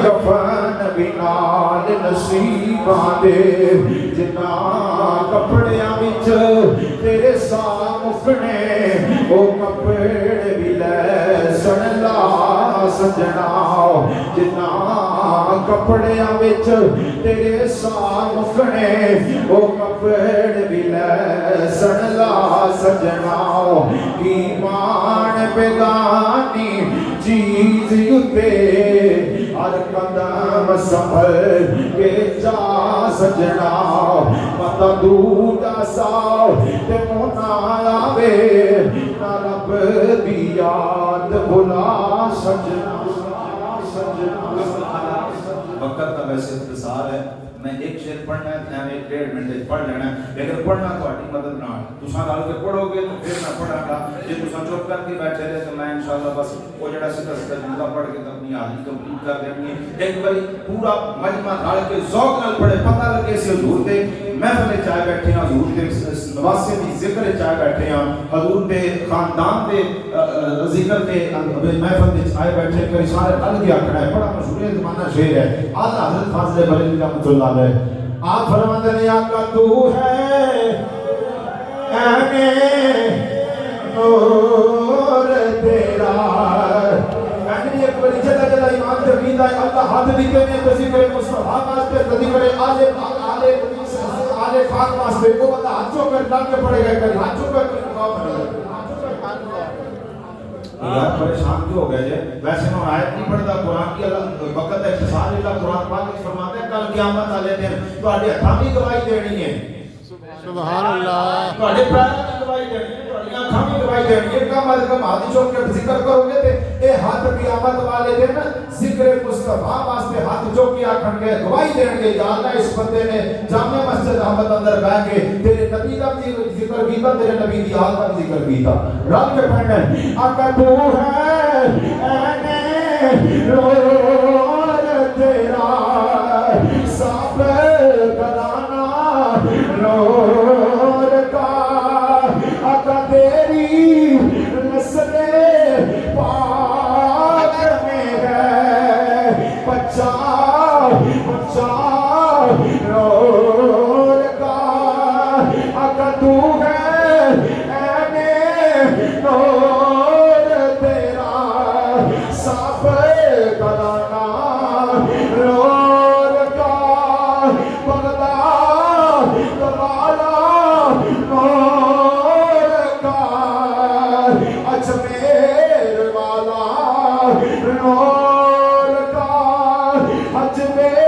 کفن بھی نال نصیباں دے جنہاں کپڑیاں وچ تیرے ساہ مکنے او کپڑے بھی لے سن لا سجنا جنہاں کپڑیاں وچ تیرے ساہ مکنے او کپڑے بھی لے سن لا سجنا ایمان بیگانی چیز یوتے ہر قدم سنبھل کے جا سجنا متا دوڑا سا تے مونا آوے نہ رب دی یاد بھلا سجنا وقت کا ویسے انتظار ہے میں ایک شعر پڑھنا ہے میں ایک 1.5 منٹ پڑھ لینا ہے لیکن پڑھنا تہاڈی مدد نال تساں گل کے پڑھو گے تو پھر میں پڑھاں گا جے تساں چپ کر کے بیٹھے رہے تو میں انشاءاللہ بس وہ جڑا سیدھا جملہ پڑھ کے اپنی حاضری کمپلیٹ کر دینی ہے ایک باری پورا مجمع رل کے ذوق نال پڑھے پتہ لگے سی حضور دے محفل وچ آئے بیٹھے ہیں حضور دے نواسے دی ذکر وچ آئے بیٹھے ہیں حضور دے خاندان دے ذکر دے محفل وچ آئے بیٹھے کئی سارے رل کے آکھنا ہے بڑا مشہور زمانہ شعر ہے اعلیٰ حضرت فاضل بریلوی رحمۃ اللہ علیہ آپ فرماتے ہیں آقا تو ہے اے نور تیرا یعنی ایک بڑی جگہ جگہ ایمان جبیدہ ہے اللہ ہاتھ دیتے ہیں تو ذکر مصطفیٰ واسطے ذکر آلے پاک واسطے وہ بندہ ہاتھوں پر ڈال کے پڑے گا کہیں ہاتھوں پر مقام ہے یار پریشان کیوں ہو گئے جے ویسے میں آیت نہیں پڑھتا قرآن کی اللہ وقت اختصار اللہ قرآن پاک فرماتے ہیں کل قیامت والے دن تہاڈے ہتھاں دی گواہی دینی ہے سبحان اللہ تہاڈے پیراں دی گواہی دینی ہے تہاڈیاں اکھاں دی گواہی دینی ہے کم از کم ہاتھ چوک کے ذکر کرو گے تے اے ہاتھ قیامت والے دن ذکر مصطفیٰ واسطے ہاتھ چوک کے آکھن گے گواہی دین گے یا اللہ اس بندے نے جامع مسجد احمد اندر بیٹھ کے تیرے نبی دا ذکر کیتا تیرے نبی دی حال دا ذکر کیتا رل کے پڑھنا ہے آقا تو ہے نور تیرا سب گرانا نور کا آقا تیری نسل پاک میں ہے بچہ بچہ نور کا آقا تو ہے نور تیرا سب گرانا نور کا بغداد والا نور کا اجمیر والا نور کا اجمیر